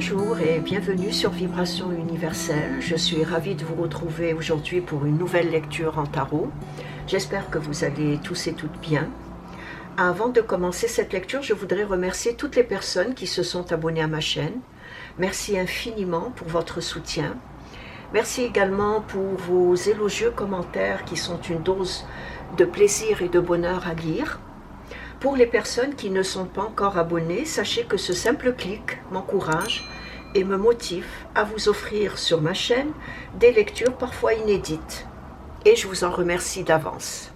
Bonjour et bienvenue sur Vibration Universelle. Je suis ravie de vous retrouver aujourd'hui pour une nouvelle lecture en tarot. J'espère que vous allez tous et toutes bien. Avant de commencer cette lecture, je voudrais remercier toutes les personnes qui se sont abonnées à ma chaîne. Merci infiniment pour votre soutien. Merci également pour vos élogieux commentaires qui sont une dose de plaisir et de bonheur à lire. Pour les personnes qui ne sont pas encore abonnées, sachez que ce simple clic m'encourage et me motive à vous offrir sur ma chaîne des lectures parfois inédites. Et je vous en remercie d'avance.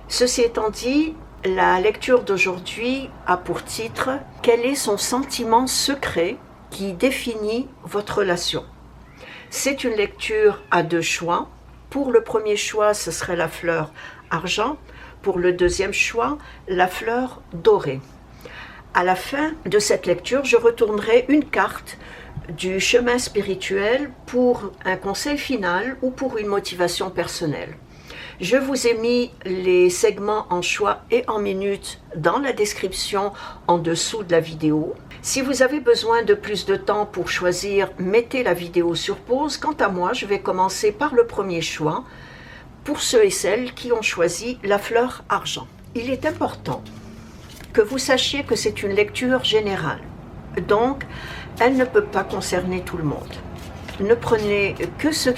Ceci étant dit, la lecture d'aujourd'hui a pour titre « Quel est son sentiment secret qui définit votre relation ?» C'est une lecture à deux choix. Pour le premier choix, ce serait la fleur argent. Pour le deuxième choix, la fleur dorée. À la fin de cette lecture, je retournerai une carte du chemin spirituel pour un conseil final ou pour une motivation personnelle. Je vous ai mis les segments en choix et en minutes dans la description en dessous de la vidéo. Si vous avez besoin de plus de temps pour choisir, mettez la vidéo sur pause. Quant à moi, je vais commencer par le premier choix, pour ceux et celles qui ont choisi la fleur argent. Il est important que vous sachiez que c'est une lecture générale, donc elle ne peut pas concerner tout le monde. Ne prenez que ce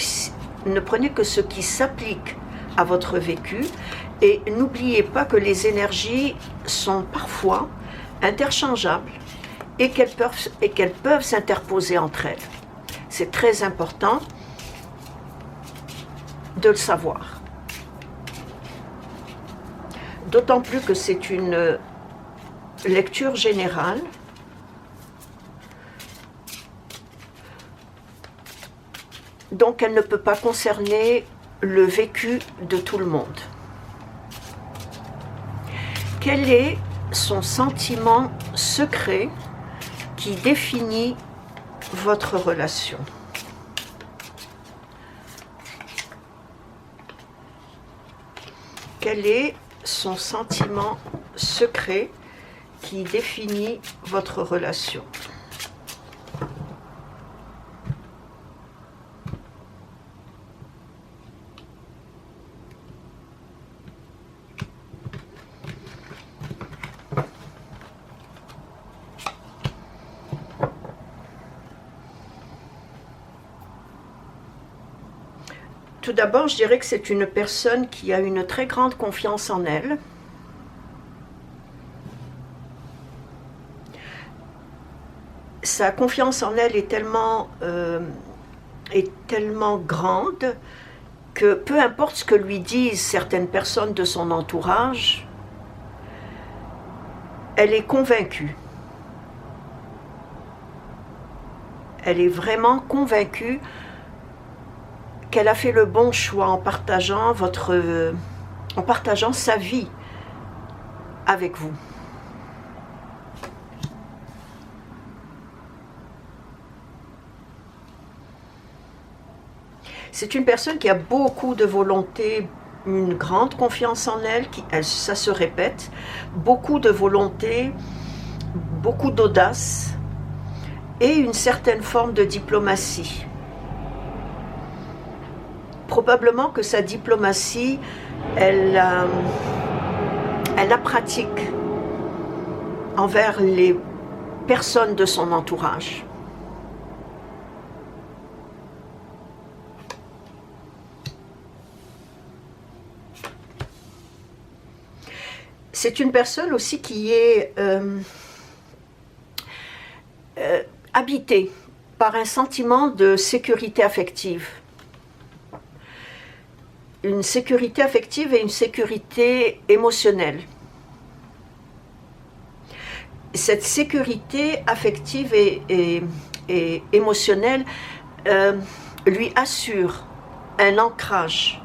qui s'applique à votre vécu et n'oubliez pas que les énergies sont parfois interchangeables et qu'elles peuvent s'interposer entre elles. C'est très important de le savoir. D'autant plus que c'est une lecture générale. Donc elle ne peut pas concerner le vécu de tout le monde. Quel est son sentiment secret qui définit votre relation ? Quel est son sentiment secret qui définit votre relation ? Tout d'abord, je dirais que c'est une personne qui a une très grande confiance en elle. Sa confiance en elle est tellement grande que peu importe ce que lui disent certaines personnes de son entourage, elle est convaincue. Elle est vraiment convaincue qu'elle a fait le bon choix en partageant sa vie avec vous. C'est une personne qui a beaucoup de volonté, une grande confiance en elle, ça se répète, beaucoup de volonté, beaucoup d'audace et une certaine forme de diplomatie. Probablement que sa diplomatie, elle la pratique envers les personnes de son entourage. C'est une personne aussi qui est habitée par un sentiment de sécurité affective. Une sécurité affective et une sécurité émotionnelle. Cette sécurité affective et émotionnelle lui assure un ancrage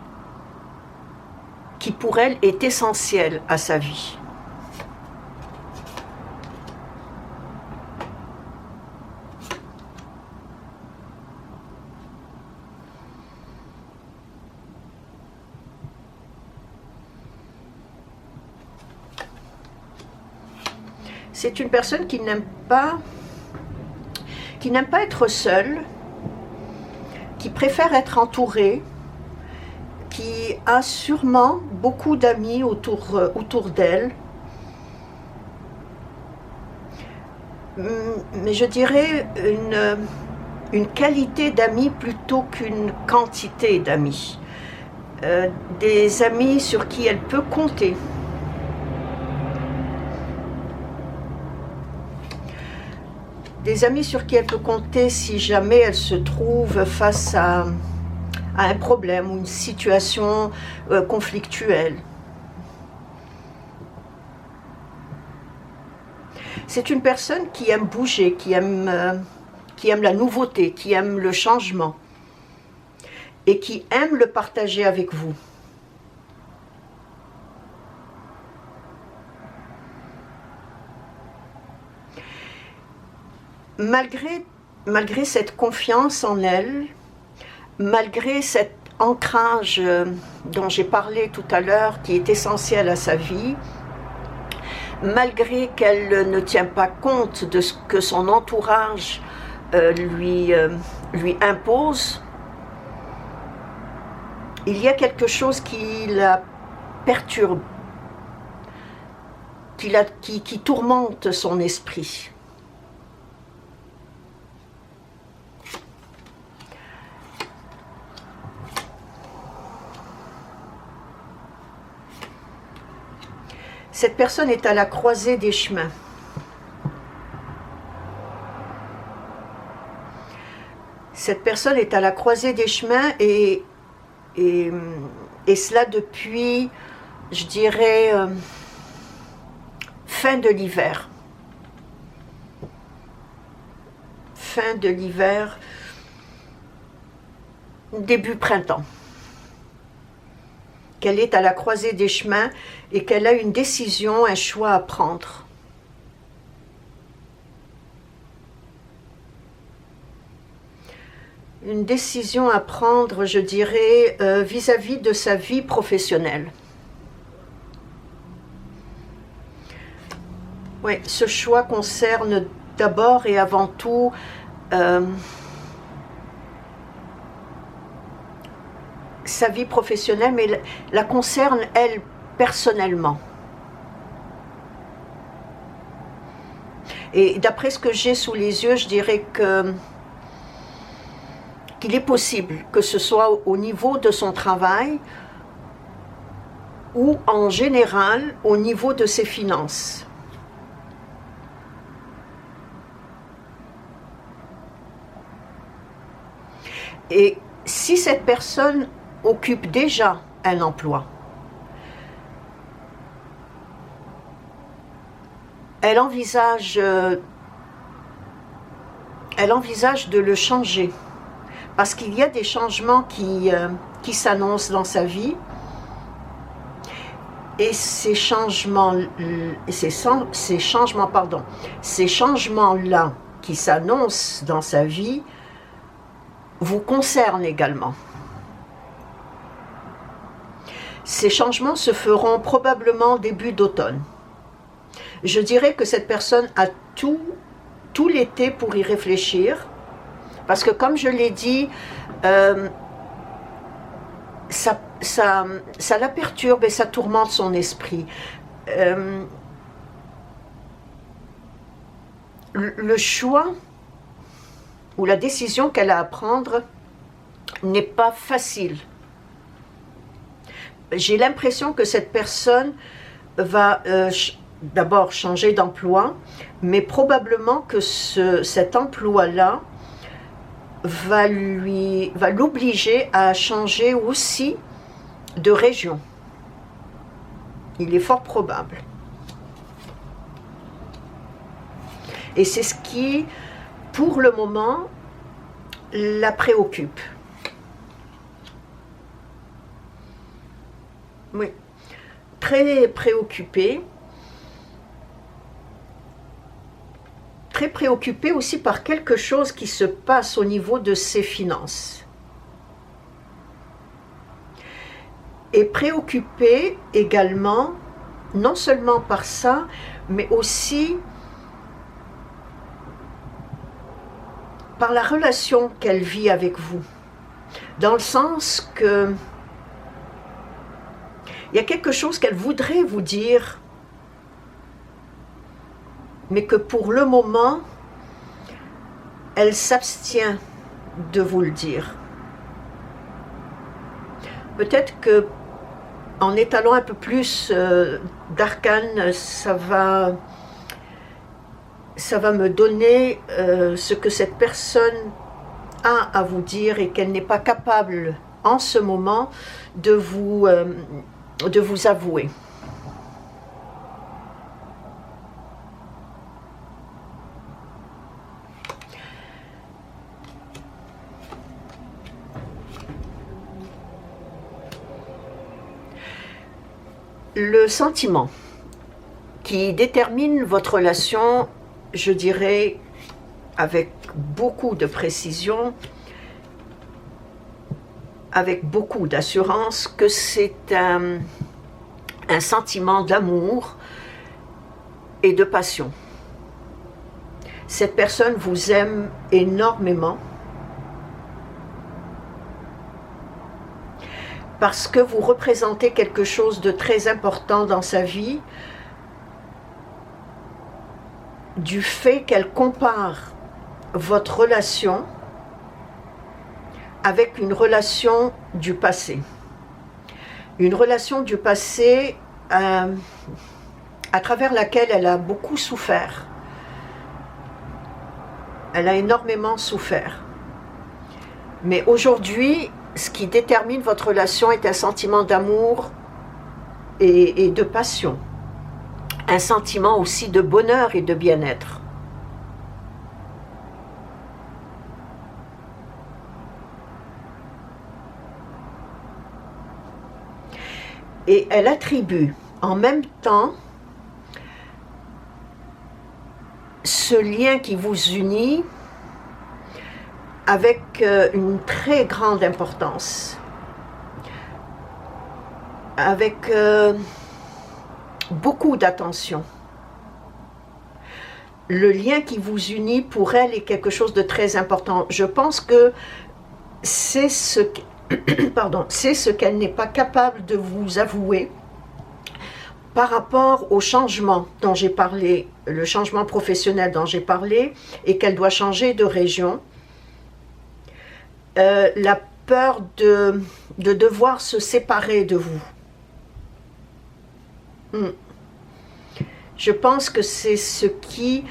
qui pour elle est essentiel à sa vie. C'est une personne qui n'aime pas qui n'aime pas être seule, qui préfère être entourée, qui a sûrement beaucoup d'amis autour d'elle. Mais je dirais une qualité d'amis plutôt qu'une quantité d'amis. Des amis sur qui elle peut compter. Des amis sur qui elle peut compter si jamais elle se trouve face à un problème ou une situation conflictuelle. C'est une personne qui aime bouger, qui aime la nouveauté, qui aime le changement et qui aime le partager avec vous. Malgré cette confiance en elle, malgré cet ancrage dont j'ai parlé tout à l'heure, qui est essentiel à sa vie, malgré qu'elle ne tient pas compte de ce que son entourage lui impose, il y a quelque chose qui la perturbe, qui tourmente son esprit. Cette personne est à la croisée des chemins. Cette personne est à la croisée des chemins et cela depuis, je dirais, fin de l'hiver. Fin de l'hiver, début printemps. Qu'elle est à la croisée des chemins et qu'elle a une décision, un choix à prendre. Une décision à prendre, je dirais, vis-à-vis de sa vie professionnelle. Oui, ce choix concerne d'abord et avant tout sa vie professionnelle, mais la concerne elle personnellement. Et d'après ce que j'ai sous les yeux, je dirais qu'il est possible que ce soit au niveau de son travail ou en général au niveau de ses finances. Et si cette personne occupe déjà un emploi, elle envisage de le changer, parce qu'il y a des changements qui s'annoncent dans sa vie, et ces changements-là qui s'annoncent dans sa vie vous concernent également. Ces changements se feront probablement début d'automne. Je dirais que cette personne a tout l'été pour y réfléchir, parce que comme je l'ai dit, ça la perturbe et ça tourmente son esprit. Le choix ou la décision qu'elle a à prendre n'est pas facile. J'ai l'impression que cette personne va d'abord changer d'emploi, mais probablement que cet emploi-là va l'obliger à changer aussi de région. Il est fort probable. Et c'est ce qui, pour le moment, la préoccupe. Oui, très préoccupée. Très préoccupée aussi par quelque chose qui se passe au niveau de ses finances. Et préoccupée également, non seulement par ça, mais aussi par la relation qu'elle vit avec vous. Dans le sens que il y a quelque chose qu'elle voudrait vous dire, mais que pour le moment, elle s'abstient de vous le dire. Peut-être que en étalant un peu plus d'arcanes, ça va me donner ce que cette personne a à vous dire et qu'elle n'est pas capable en ce moment de vous avouer. Le sentiment qui détermine votre relation, je dirais avec beaucoup de précision, avec beaucoup d'assurance, que c'est un sentiment d'amour et de passion. Cette personne vous aime énormément parce que vous représentez quelque chose de très important dans sa vie, du fait qu'elle compare votre relation avec une relation du passé. Une relation du passé à travers laquelle elle a beaucoup souffert. Elle a énormément souffert. Mais aujourd'hui, ce qui détermine votre relation est un sentiment d'amour et de passion. Un sentiment aussi de bonheur et de bien-être. Et elle attribue en même temps ce lien qui vous unit avec une très grande importance, avec beaucoup d'attention. Le lien qui vous unit pour elle est quelque chose de très important. Je pense que c'est ce qu'elle n'est pas capable de vous avouer par rapport au changement dont j'ai parlé, le changement professionnel dont j'ai parlé, et qu'elle doit changer de région. La peur de devoir se séparer de vous. Je pense que c'est ce qui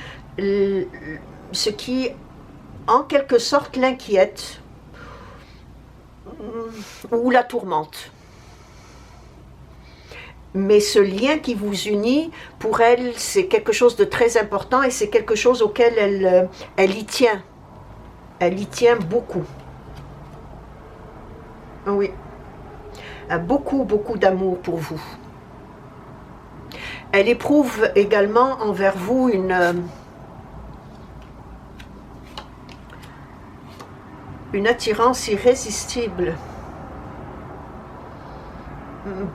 en quelque sorte l'inquiète ou la tourmente. Mais ce lien qui vous unit, pour elle, c'est quelque chose de très important et c'est quelque chose auquel elle y tient. Elle y tient beaucoup. Oui. Beaucoup, beaucoup d'amour pour vous. Elle éprouve également envers vous une attirance irrésistible.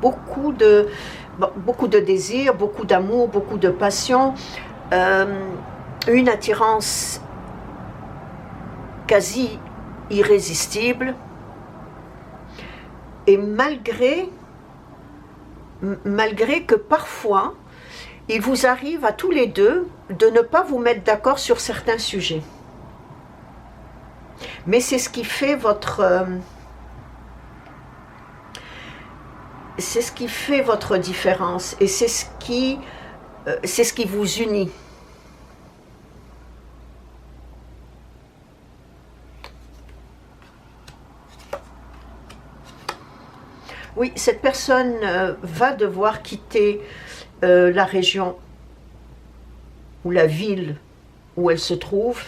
Beaucoup de désir, beaucoup d'amour, beaucoup de passion, une attirance quasi irrésistible. Et malgré que parfois, il vous arrive à tous les deux de ne pas vous mettre d'accord sur certains sujets. Mais c'est ce qui fait votre différence et c'est ce qui vous unit. Oui, cette personne va devoir quitter la région ou la ville où elle se trouve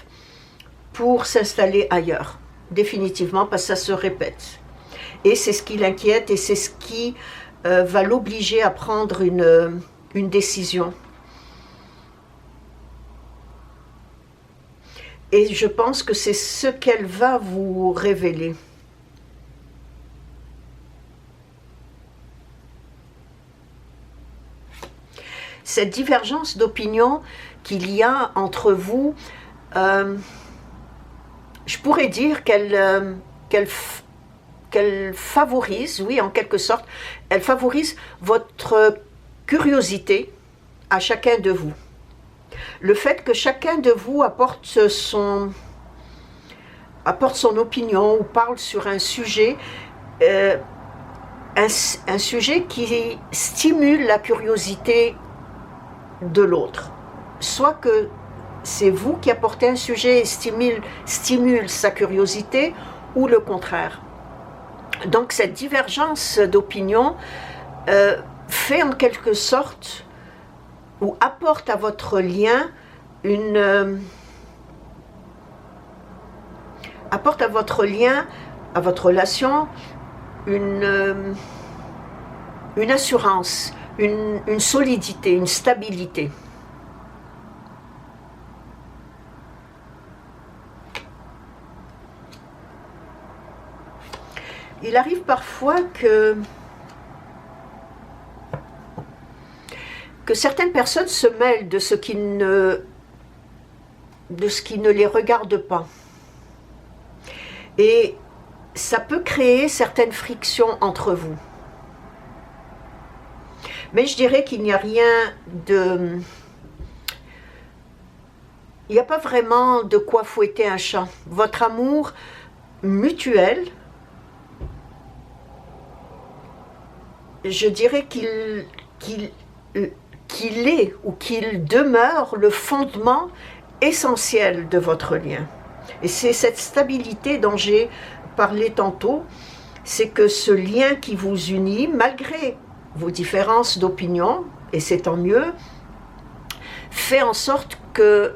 pour s'installer ailleurs, définitivement, parce que ça se répète. Et c'est ce qui l'inquiète et c'est ce qui va l'obliger à prendre une décision. Et je pense que c'est ce qu'elle va vous révéler. Cette divergence d'opinion qu'il y a entre vous, je pourrais dire qu'elle favorise, oui, en quelque sorte, elle favorise votre curiosité à chacun de vous. Le fait que chacun de vous apporte son opinion ou parle sur un sujet, un sujet qui stimule la curiosité de l'autre. Soit que c'est vous qui apportez un sujet et stimule sa curiosité, ou le contraire. Donc cette divergence d'opinion fait en quelque sorte, ou apporte à votre lien apporte à votre lien, à votre relation, une assurance, une solidité, une stabilité. Il arrive parfois que certaines personnes se mêlent de ce qui ne les regarde pas. Et ça peut créer certaines frictions entre vous. Mais je dirais qu'il n'y a rien de... Il n'y a pas vraiment de quoi fouetter un chat. Votre amour mutuel, je dirais qu'il est ou qu'il demeure le fondement essentiel de votre lien. Et c'est cette stabilité dont j'ai parlé tantôt, c'est que ce lien qui vous unit, malgré vos différences d'opinion, et c'est tant mieux, fait en sorte que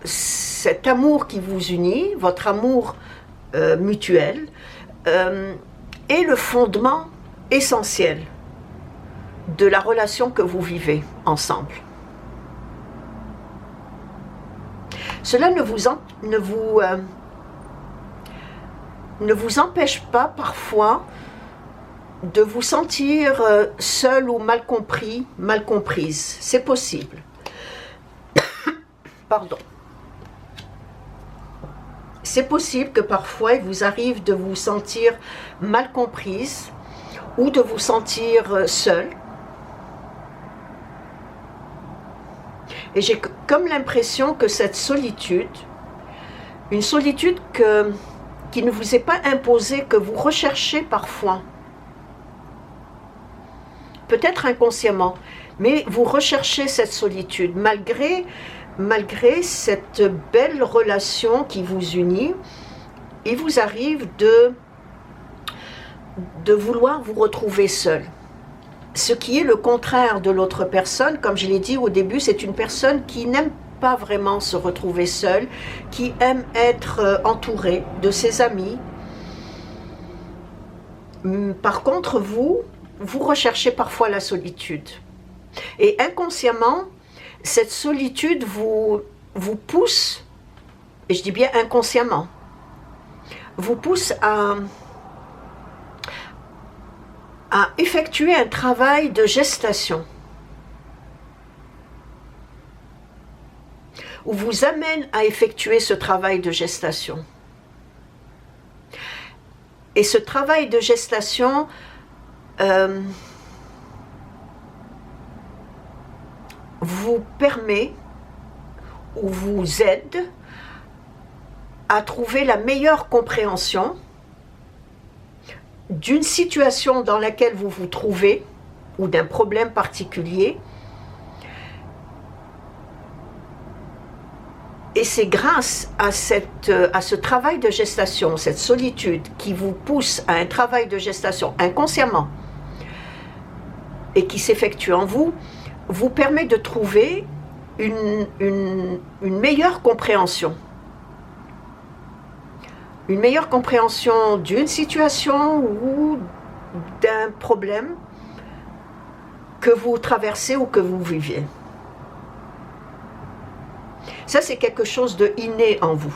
cet amour qui vous unit, votre amour mutuel, est le fondement essentiel de la relation que vous vivez ensemble. Cela ne vous empêche pas parfois de vous sentir seul ou mal compris, mal comprise. C'est possible. Pardon. C'est possible que parfois il vous arrive de vous sentir mal comprise ou de vous sentir seul. Et j'ai comme l'impression que cette solitude, une solitude qui ne vous est pas imposée, que vous recherchez parfois, peut-être inconsciemment, mais vous recherchez cette solitude, malgré cette belle relation qui vous unit, il vous arrive de vouloir vous retrouver seul. Ce qui est le contraire de l'autre personne, comme je l'ai dit au début, c'est une personne qui n'aime pas vraiment se retrouver seule, qui aime être entourée de ses amis. Par contre, vous recherchez parfois la solitude. Et inconsciemment, cette solitude vous pousse, et je dis bien inconsciemment, vous pousse à effectuer un travail de gestation, ou vous amène à effectuer ce travail de gestation. Et ce travail de gestation vous permet ou vous aide à trouver la meilleure compréhension d'une situation dans laquelle vous vous trouvez ou d'un problème particulier. Et c'est grâce à ce travail de gestation, cette solitude qui vous pousse à un travail de gestation inconsciemment et qui s'effectue en vous, vous permet de trouver une meilleure compréhension. Une meilleure compréhension d'une situation ou d'un problème que vous traversez ou que vous vivez. Ça, c'est quelque chose de inné en vous.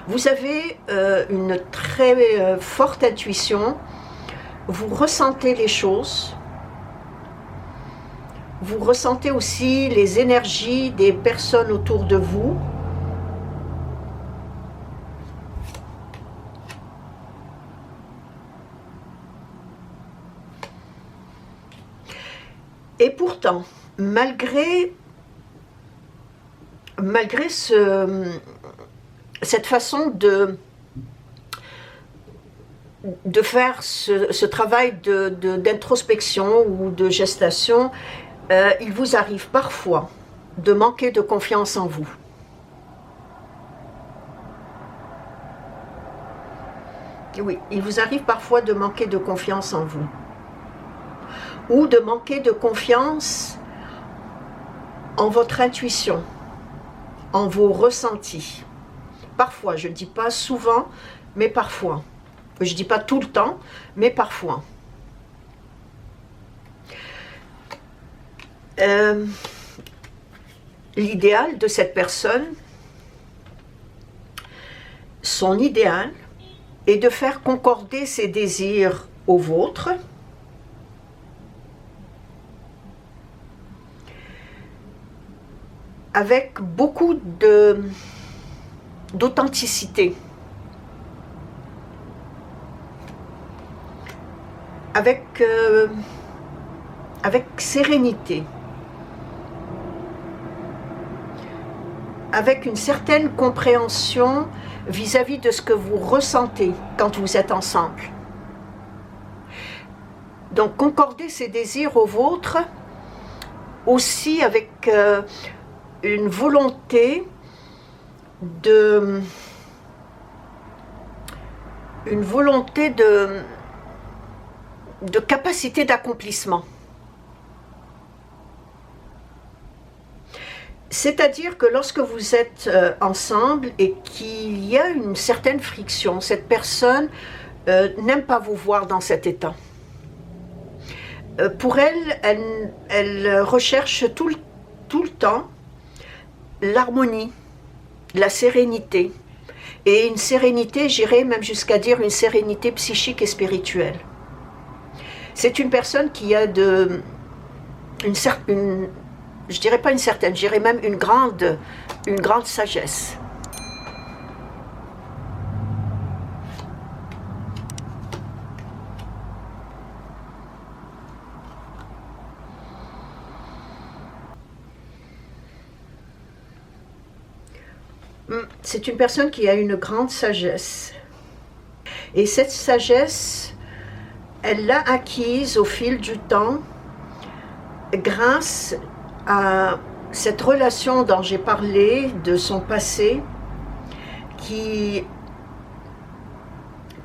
Vous avez une très forte intuition, vous ressentez les choses, vous ressentez aussi les énergies des personnes autour de vous, Et pourtant, malgré cette façon de faire ce travail d'introspection ou de gestation, il vous arrive parfois de manquer de confiance en vous. Oui, il vous arrive parfois de manquer de confiance en vous. Ou de manquer de confiance en votre intuition, en vos ressentis. Parfois, je ne dis pas souvent, mais parfois. Je ne dis pas tout le temps, mais parfois. L'idéal de cette personne, son idéal, est de faire concorder ses désirs aux vôtres, avec beaucoup d'authenticité, avec sérénité, avec une certaine compréhension vis-à-vis de ce que vous ressentez quand vous êtes ensemble. Donc, concorder ses désirs aux vôtres, aussi avec une volonté de capacité d'accomplissement. C'est-à-dire que lorsque vous êtes ensemble et qu'il y a une certaine friction, cette personne n'aime pas vous voir dans cet état. Pour elle, elle recherche tout le temps l'harmonie, la sérénité. Et une sérénité, j'irais même jusqu'à dire une sérénité psychique et spirituelle. C'est une personne qui a je dirais pas une certaine, je dirais même une grande sagesse. C'est une personne qui a une grande sagesse. Et cette sagesse, elle l'a acquise au fil du temps grâce à cette relation dont j'ai parlé, de son passé, qui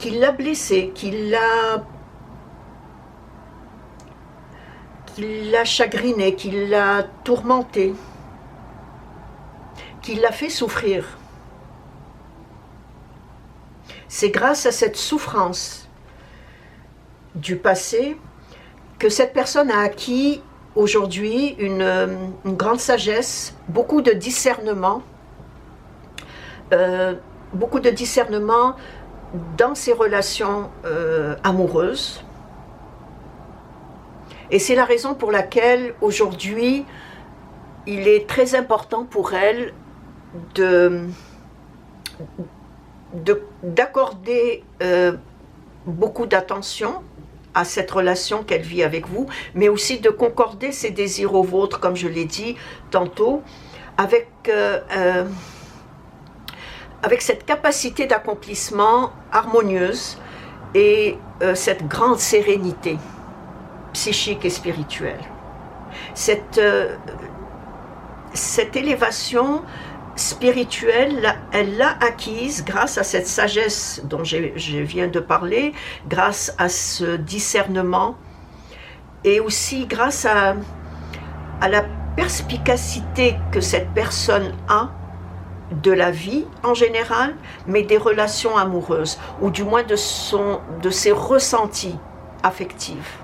l'a blessé, qui l'a chagriné, qui l'a tourmenté, qui l'a fait souffrir. C'est grâce à cette souffrance du passé que cette personne a acquis aujourd'hui une grande sagesse, beaucoup de discernement dans ses relations amoureuses. Et c'est la raison pour laquelle aujourd'hui il est très important pour elle d'accorder beaucoup d'attention à cette relation qu'elle vit avec vous, mais aussi de concorder ses désirs aux vôtres, comme je l'ai dit tantôt, avec cette capacité d'accomplissement harmonieuse et cette grande sérénité psychique et spirituelle. Cette élévation spirituelle, elle l'a acquise grâce à cette sagesse dont je viens de parler, grâce à ce discernement et aussi grâce à la perspicacité que cette personne a de la vie en général, mais des relations amoureuses, ou du moins de ses ressentis affectifs.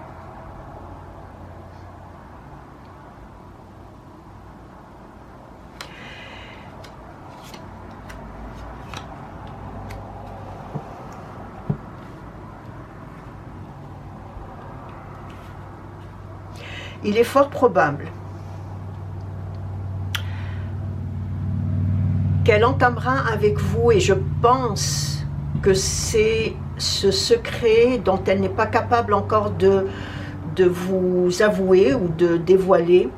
Il est fort probable qu'elle entamera avec vous, et je pense que c'est ce secret dont elle n'est pas capable encore de de vous avouer ou de dévoiler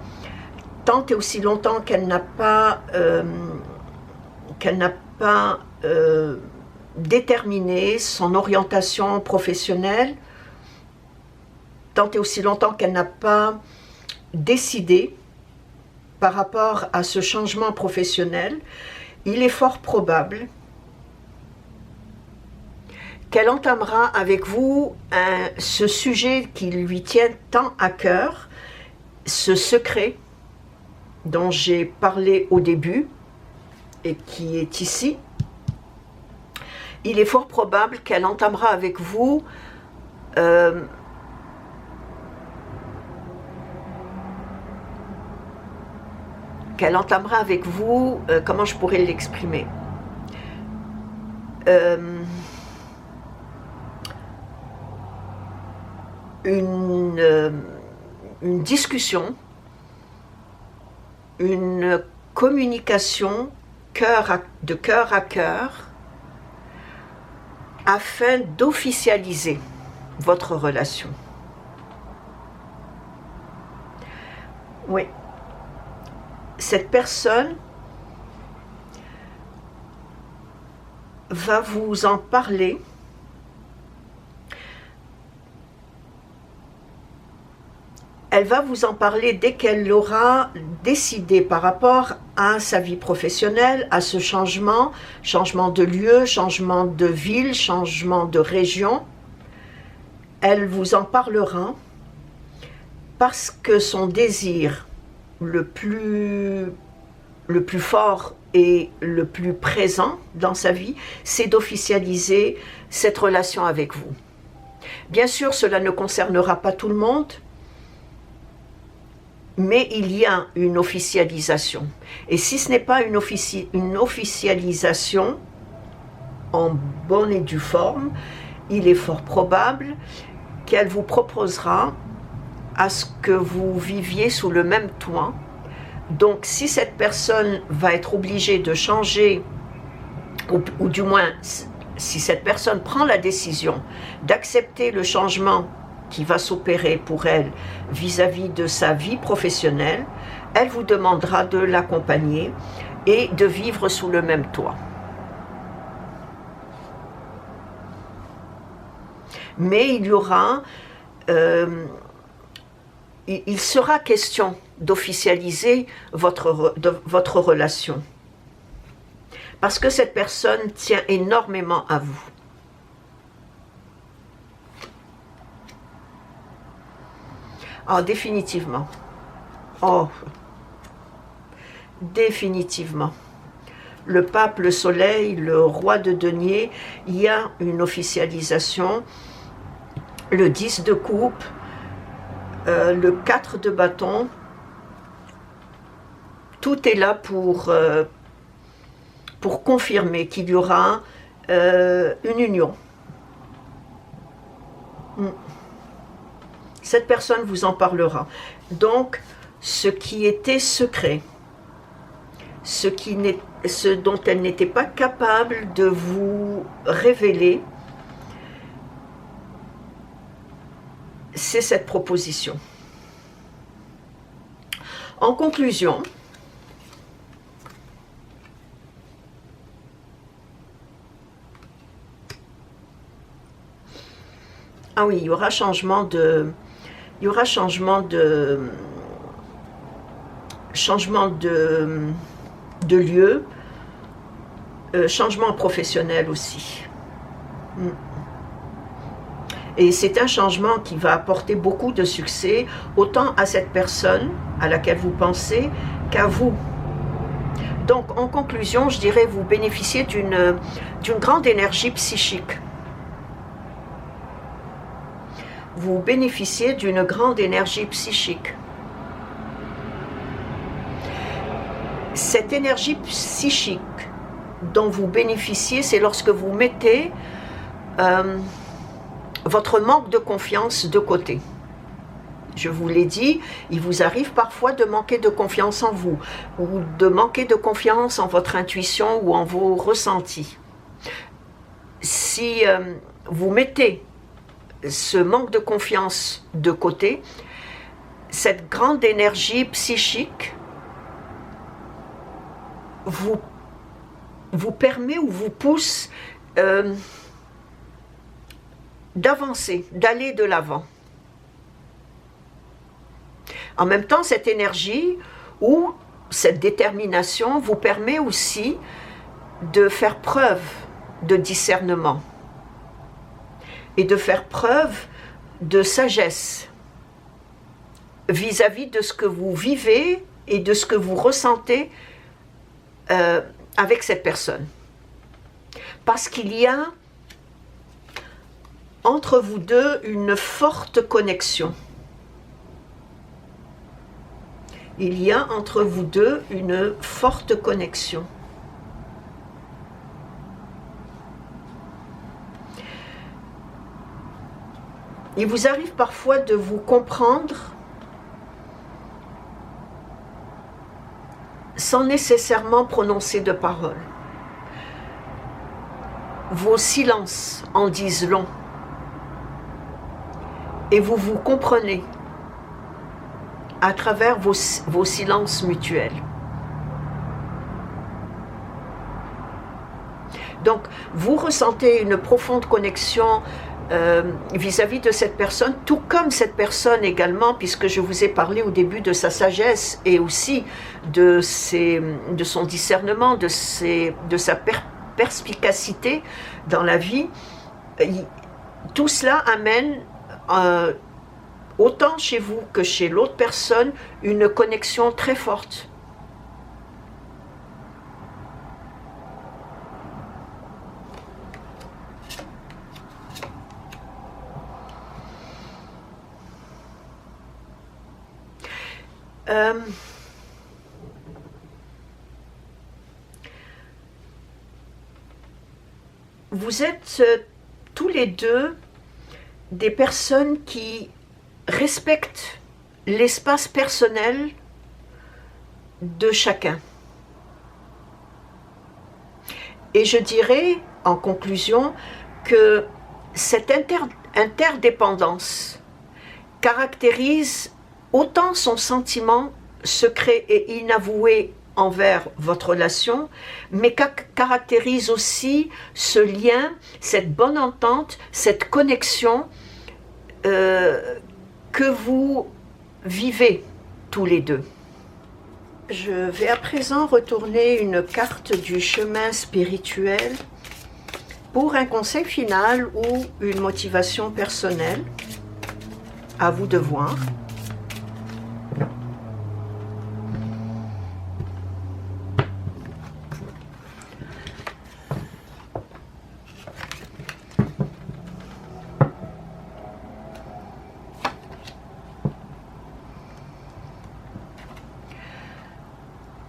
tant et aussi longtemps qu'elle n'a pas déterminé son orientation professionnelle, tant et aussi longtemps qu'elle n'a pas décidé par rapport à ce changement professionnel, il est fort probable qu'elle entamera avec vous ce sujet qui lui tient tant à cœur, ce secret dont j'ai parlé au début et qui est ici. Il est fort probable qu'elle entamera avec vous comment je pourrais l'exprimer, une discussion, une communication de cœur à cœur afin d'officialiser votre relation. Oui. Cette personne va vous en parler elle va vous en parler dès qu'elle aura décidé par rapport à sa vie professionnelle, à ce changement de lieu, changement de ville, changement de région. Elle vous en parlera parce que son désir le plus fort et le plus présent dans sa vie, c'est d'officialiser cette relation avec vous. Bien sûr, cela ne concernera pas tout le monde, mais il y a une officialisation. Et si ce n'est pas une officialisation en bonne et due forme, il est fort probable qu'elle vous proposera à ce que vous viviez sous le même toit. Donc si cette personne va être obligée de changer, ou du moins si cette personne prend la décision d'accepter le changement qui va s'opérer pour elle vis-à-vis de sa vie professionnelle, elle vous demandera de l'accompagner et de vivre sous le même toit. Mais il y aura, il sera question d'officialiser votre relation. Parce que cette personne tient énormément à vous. Oh, définitivement. Oh, définitivement. Le pape, le soleil, le roi de denier, il y a une officialisation. Le 10 de coupe, le 4 de bâton, tout est là pour confirmer qu'il y aura une union. Cette personne vous en parlera. Donc, ce qui était secret, ce dont elle n'était pas capable de vous révéler, c'est cette proposition. En conclusion, ah oui, il y aura changement de lieu, changement professionnel aussi. Et c'est un changement qui va apporter beaucoup de succès, autant à cette personne à laquelle vous pensez qu'à vous. Donc, en conclusion, je dirais vous bénéficiez d'une grande énergie psychique. Vous bénéficiez d'une grande énergie psychique. Cette énergie psychique dont vous bénéficiez, c'est lorsque vous mettez votre manque de confiance de côté. Je vous l'ai dit, il vous arrive parfois de manquer de confiance en vous, ou de manquer de confiance en votre intuition ou en vos ressentis. Si vous mettez ce manque de confiance de côté, cette grande énergie psychique vous permet ou vous pousse d'avancer, d'aller de l'avant. En même temps, cette énergie ou cette détermination vous permet aussi de faire preuve de discernement et de faire preuve de sagesse vis-à-vis de ce que vous vivez et de ce que vous ressentez avec cette personne. Parce qu'il y a entre vous deux une forte connexion. Il y a entre vous deux une forte connexion. Il vous arrive parfois de vous comprendre sans nécessairement prononcer de paroles. Vos silences en disent long. Et vous vous comprenez à travers vos silences mutuels. Donc, vous ressentez une profonde connexion vis-à-vis de cette personne, tout comme cette personne également, puisque je vous ai parlé au début de sa sagesse et aussi de son discernement, de sa perspicacité dans la vie. Tout cela amène autant chez vous que chez l'autre personne une connexion très forte. Vous êtes tous les deux des personnes qui respectent l'espace personnel de chacun. Et je dirais, en conclusion, que cette interdépendance caractérise autant son sentiment secret et inavoué envers votre relation, mais caractérise aussi ce lien, cette bonne entente, cette connexion que vous vivez tous les deux. Je vais à présent retourner une carte du chemin spirituel pour un conseil final ou une motivation personnelle. À vous de voir.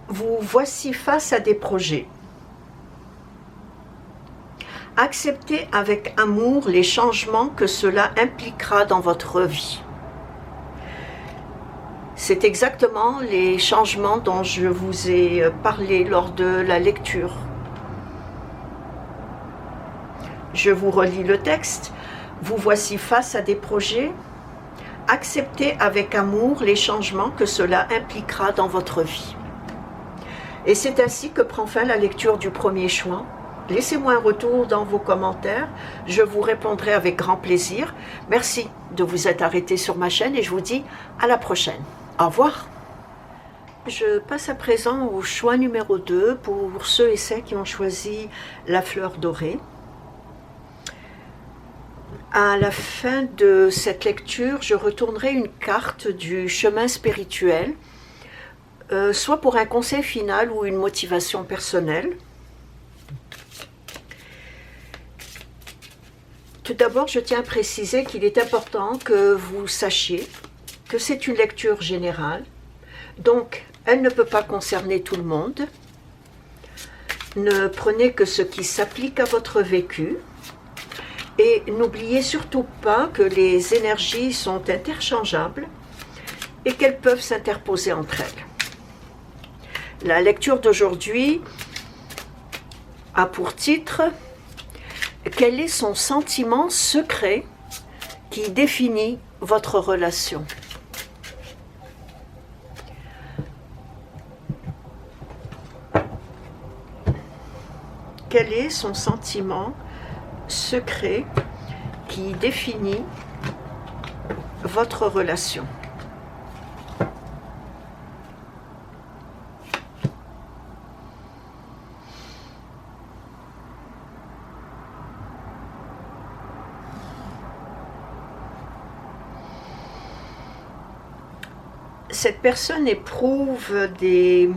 Vous voici face à des projets. Acceptez avec amour les changements que cela impliquera dans votre vie. C'est exactement les changements dont je vous ai parlé lors de la lecture. Je vous relis le texte. Vous voici face à des projets. Acceptez avec amour les changements que cela impliquera dans votre vie. Et c'est ainsi que prend fin la lecture du premier choix. Laissez-moi un retour dans vos commentaires, je vous répondrai avec grand plaisir. Merci de vous être arrêté sur ma chaîne et je vous dis à la prochaine. Au revoir. Je passe à présent au choix numéro 2 pour ceux et celles qui ont choisi la fleur dorée. À la fin de cette lecture, je retournerai une carte du chemin spirituel, soit pour un conseil final ou une motivation personnelle. Tout d'abord, je tiens à préciser qu'il est important que vous sachiez que c'est une lecture générale, donc elle ne peut pas concerner tout le monde. Ne prenez que ce qui s'applique à votre vécu et n'oubliez surtout pas que les énergies sont interchangeables et qu'elles peuvent s'interposer entre elles. La lecture d'aujourd'hui a pour titre « Quel est son sentiment secret qui définit votre relation. Quel est son sentiment secret qui définit votre relation? Cette personne éprouve des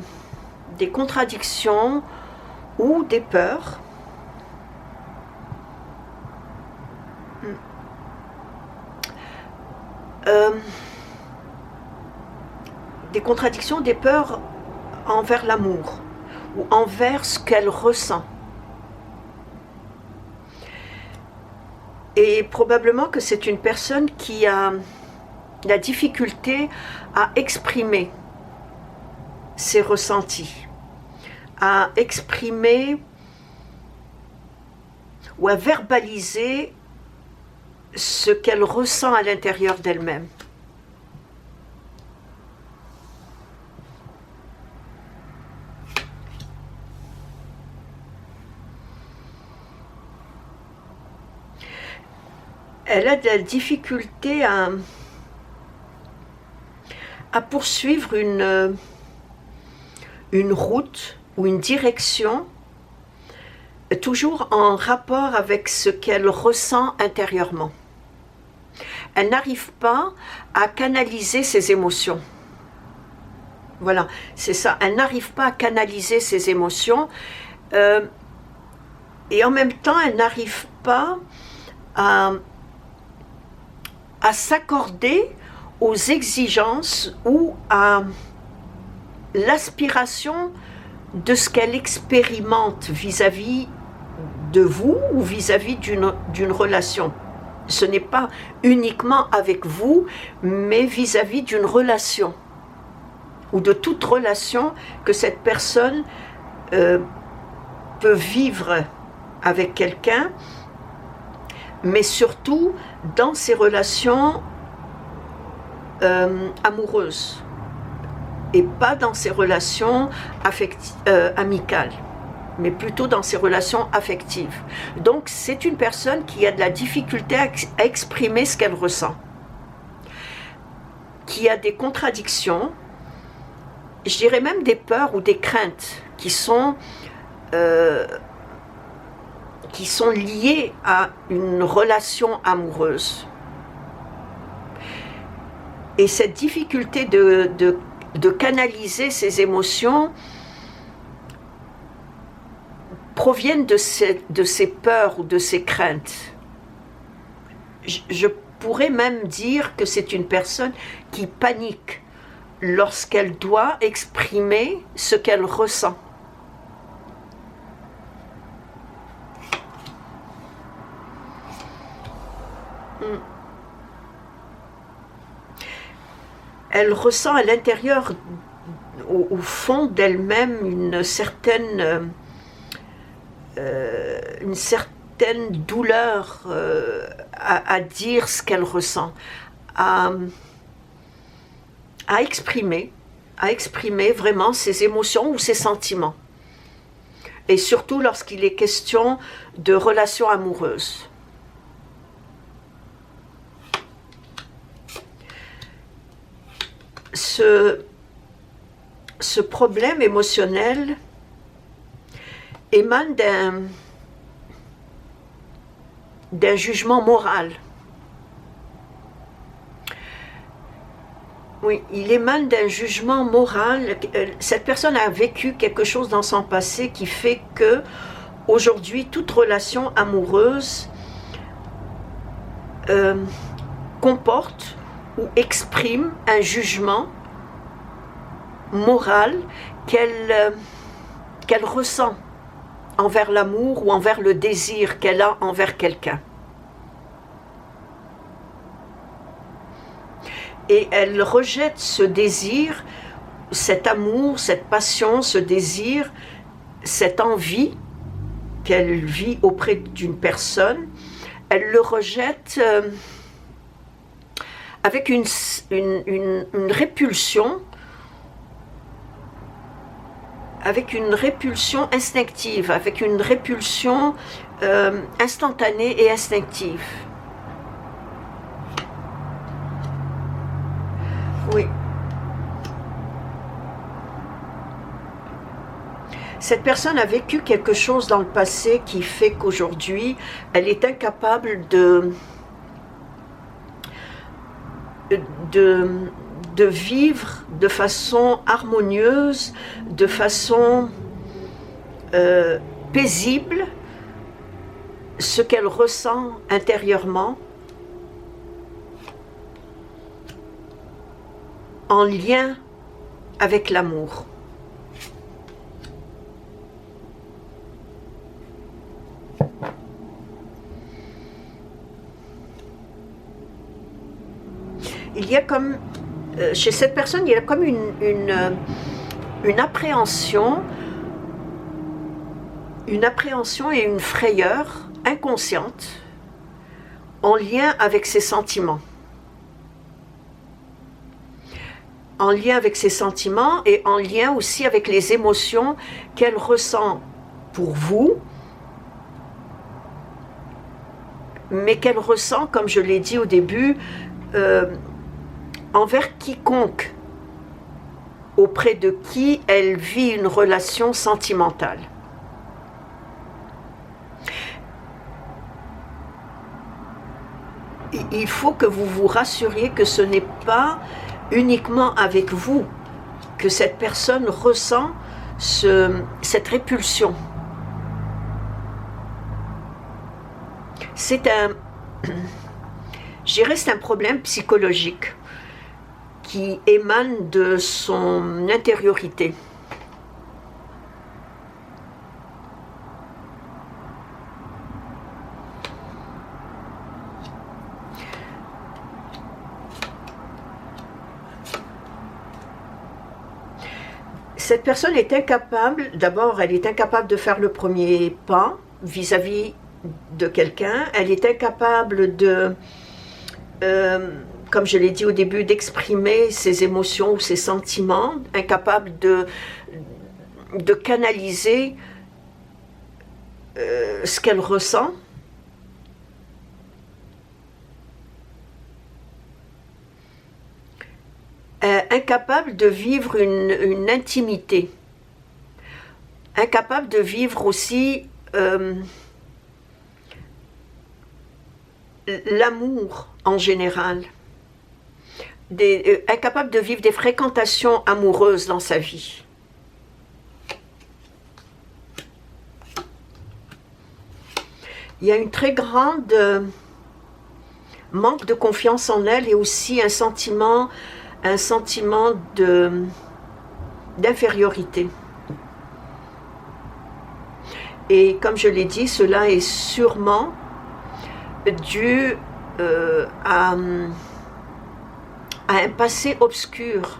contradictions ou des peurs. Des contradictions, des peurs envers l'amour ou envers ce qu'elle ressent. Et probablement que c'est une personne qui a la difficulté à exprimer ses ressentis, à exprimer ou à verbaliser ce qu'elle ressent à l'intérieur d'elle-même. Elle a de la difficulté à poursuivre une route ou une direction toujours en rapport avec ce qu'elle ressent intérieurement. Elle n'arrive pas à canaliser ses émotions. Voilà, c'est ça. Elle n'arrive pas à canaliser ses émotions et en même temps, elle n'arrive pas à s'accorder aux exigences ou à l'aspiration de ce qu'elle expérimente vis-à-vis de vous ou vis-à-vis d'une relation. Ce n'est pas uniquement avec vous, mais vis-à-vis d'une relation ou de toute relation que cette personne peut vivre avec quelqu'un, mais surtout dans ses relations amoureuses et pas dans ses relations amicales, mais plutôt dans ses relations affectives. Donc c'est une personne qui a de la difficulté à exprimer ce qu'elle ressent, qui a des contradictions, je dirais même des peurs ou des craintes qui sont liées à une relation amoureuse. Et cette difficulté de canaliser ses émotions proviennent de ces peurs ou de ces craintes. Je pourrais même dire que c'est une personne qui panique lorsqu'elle doit exprimer ce qu'elle ressent. Elle ressent à l'intérieur, au fond d'elle-même, une certaine douleur à dire ce qu'elle ressent, à exprimer vraiment ses émotions ou ses sentiments. Et surtout lorsqu'il est question de relations amoureuses. Ce problème émotionnel émane d'un jugement moral. Oui, il émane d'un jugement moral. Cette personne a vécu quelque chose dans son passé qui fait que, aujourd'hui, toute relation amoureuse comporte ou exprime un jugement moral qu'elle ressent envers l'amour ou envers le désir qu'elle a envers quelqu'un. Et elle rejette ce désir, cet amour, cette passion, ce désir, cette envie qu'elle vit auprès d'une personne. Elle le rejette avec une répulsion, instinctive, avec une répulsion instantanée et instinctive. Oui. Cette personne a vécu quelque chose dans le passé qui fait qu'aujourd'hui, elle est incapable de vivre de façon harmonieuse, de façon paisible, ce qu'elle ressent intérieurement, en lien avec l'amour. Il y a comme, chez cette personne, il y a comme une appréhension et une frayeur inconsciente en lien avec ses sentiments. En lien avec ses sentiments et en lien aussi avec les émotions qu'elle ressent pour vous, mais qu'elle ressent, comme je l'ai dit au début, envers quiconque auprès de qui elle vit une relation sentimentale. Il faut que vous vous rassuriez que ce n'est pas uniquement avec vous que cette personne ressent cette répulsion. C'est je dirais, c'est un problème psychologique qui émane de son intériorité. Cette personne est incapable, d'abord elle est incapable de faire le premier pas vis-à-vis de quelqu'un, elle est incapable de, comme je l'ai dit au début, d'exprimer ses émotions ou ses sentiments, incapable de canaliser ce qu'elle ressent. Incapable de vivre une intimité, incapable de vivre aussi l'amour en général, incapable de vivre des fréquentations amoureuses dans sa vie. Il y a une très grande manque de confiance en elle et aussi un sentiment d'infériorité. Et comme je l'ai dit, cela est sûrement dû à un passé obscur.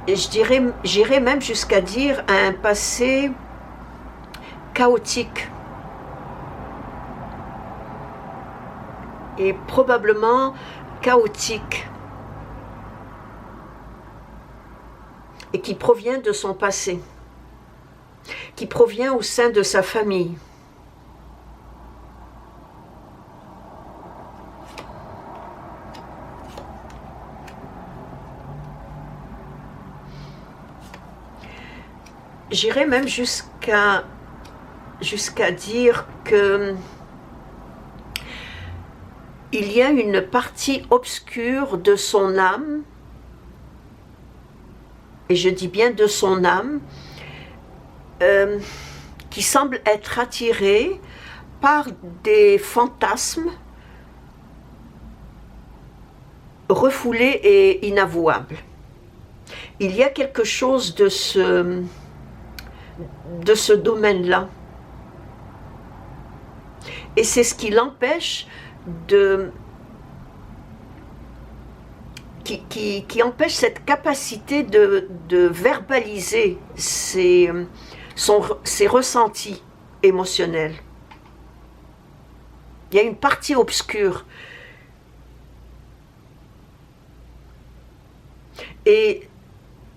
Et j'irais même jusqu'à dire à un passé chaotique. Et probablement chaotique. Et qui provient de son passé. Qui provient au sein de sa famille. J'irais même jusqu'à dire que il y a une partie obscure de son âme, et je dis bien de son âme, qui semble être attirée par des fantasmes refoulés et inavouables. Il y a quelque chose de ce domaine-là. Et c'est ce qui l'empêche qui empêche cette capacité de verbaliser ses ressentis émotionnels. Il y a une partie obscure Et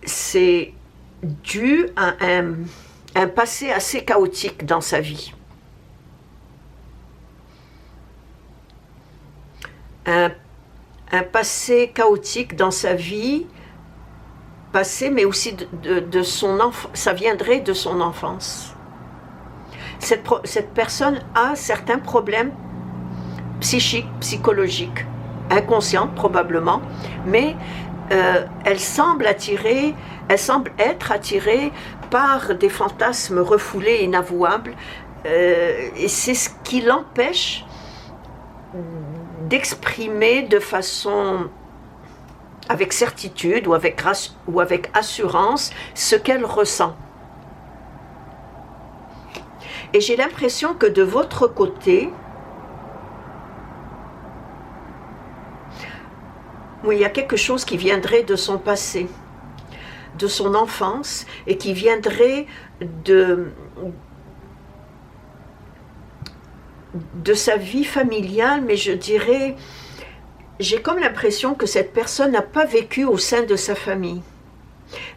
c'est dû à un passé assez chaotique dans sa vie. Un passé chaotique dans sa vie, passé, mais aussi de son enfance, ça viendrait de son enfance. Cette personne a certains problèmes psychiques, psychologiques, inconscientes probablement, mais elle semble être attirée par des fantasmes refoulés, inavouables, et c'est ce qui l'empêche d'exprimer de façon avec certitude ou avec assurance ce qu'elle ressent. Et j'ai l'impression que de votre côté, oui, il y a quelque chose qui viendrait de son passé, de son enfance, et qui viendrait de sa vie familiale, mais je dirais, j'ai comme l'impression que cette personne n'a pas vécu au sein de sa famille,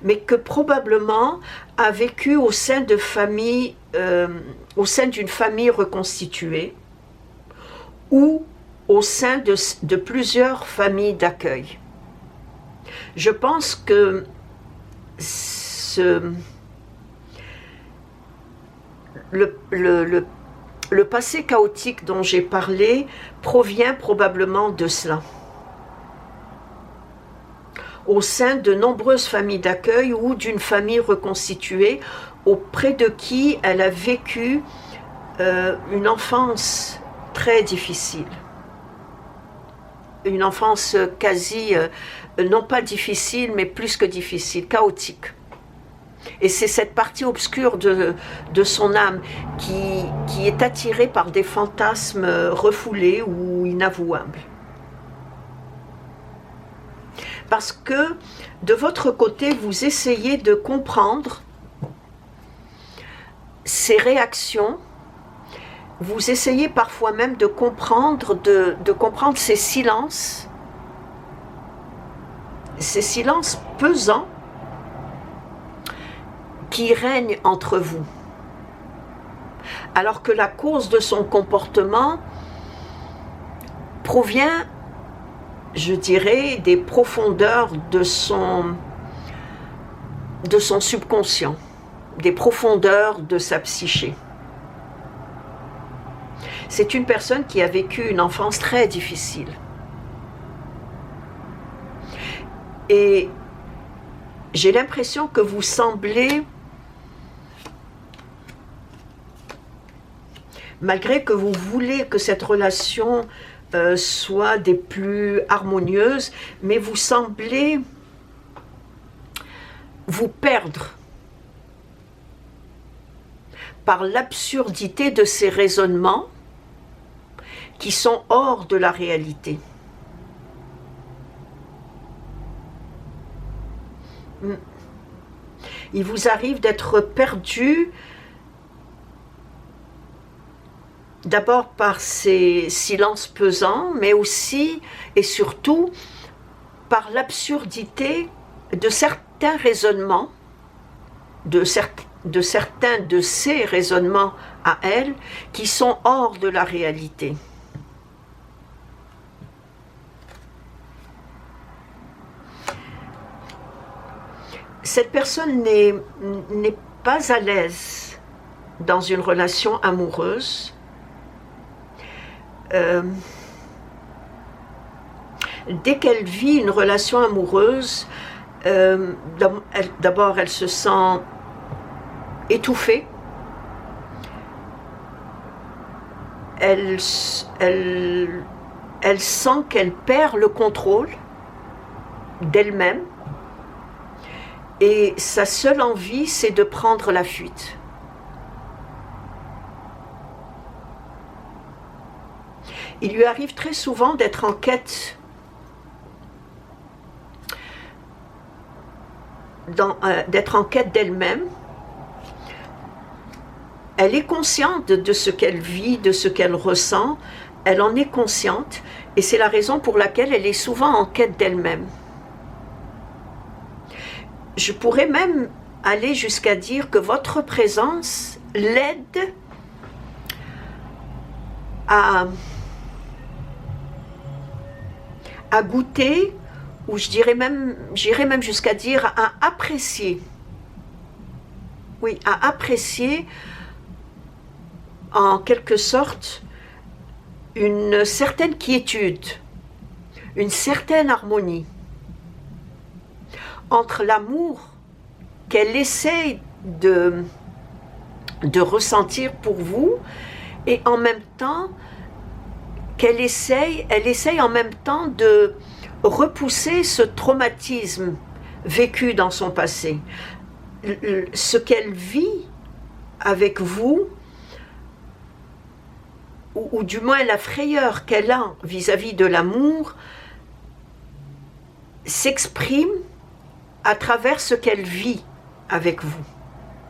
mais que probablement a vécu au sein d'une famille reconstituée, ou au sein de plusieurs familles d'accueil. Je pense que le passé chaotique dont j'ai parlé provient probablement de cela. Au sein de nombreuses familles d'accueil ou d'une famille reconstituée auprès de qui elle a vécu une enfance très difficile. Une enfance quasi, non pas difficile, mais plus que difficile, chaotique. Et c'est cette partie obscure de son âme qui est attirée par des fantasmes refoulés ou inavouables. Parce que de votre côté, vous essayez de comprendre ces réactions, vous essayez parfois même de comprendre ces silences pesants qui règne entre vous, alors que la cause de son comportement provient, je dirais, des profondeurs de son subconscient, des profondeurs de sa psyché. C'est une personne qui a vécu une enfance très difficile. Et j'ai l'impression que vous semblez, malgré que vous voulez que cette relation soit des plus harmonieuses, mais vous semblez vous perdre par l'absurdité de ces raisonnements qui sont hors de la réalité. Il vous arrive d'être perdu d'abord par ces silences pesants, mais aussi et surtout par l'absurdité de certains raisonnements, de certains de ces raisonnements à elle, qui sont hors de la réalité. Cette personne n'est pas à l'aise dans une relation amoureuse. Dès qu'elle vit une relation amoureuse, d'abord elle se sent étouffée. Elle sent qu'elle perd le contrôle d'elle-même. Et sa seule envie, c'est de prendre la fuite. Il lui arrive très souvent d'être en quête d'elle-même. Elle est consciente de ce qu'elle vit, de ce qu'elle ressent. Elle en est consciente et c'est la raison pour laquelle elle est souvent en quête d'elle-même. je pourrais même aller jusqu'à dire que votre présence l'aide à goûter, ou j'irais même jusqu'à dire à apprécier. Oui, à apprécier en quelque sorte une certaine quiétude, une certaine harmonie entre l'amour qu'elle essaye de ressentir pour vous et en même temps elle essaye en même temps de repousser ce traumatisme vécu dans son passé. Ce qu'elle vit avec vous, ou du moins la frayeur qu'elle a vis-à-vis de l'amour, s'exprime à travers ce qu'elle vit avec vous.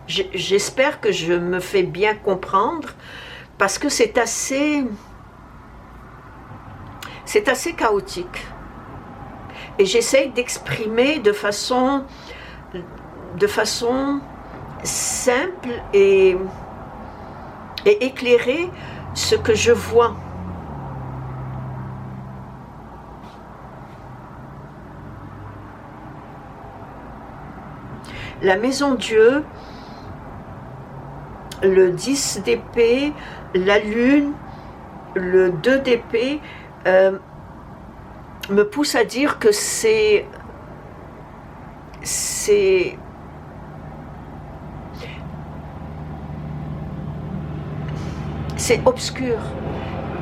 J'espère que je me fais bien comprendre, parce que c'est assez chaotique. Et j'essaye d'exprimer de façon simple et éclairée ce que je vois. La maison Dieu, le 10 d'épée, la lune, le 2 d'épée, me pousse à dire que c'est obscur.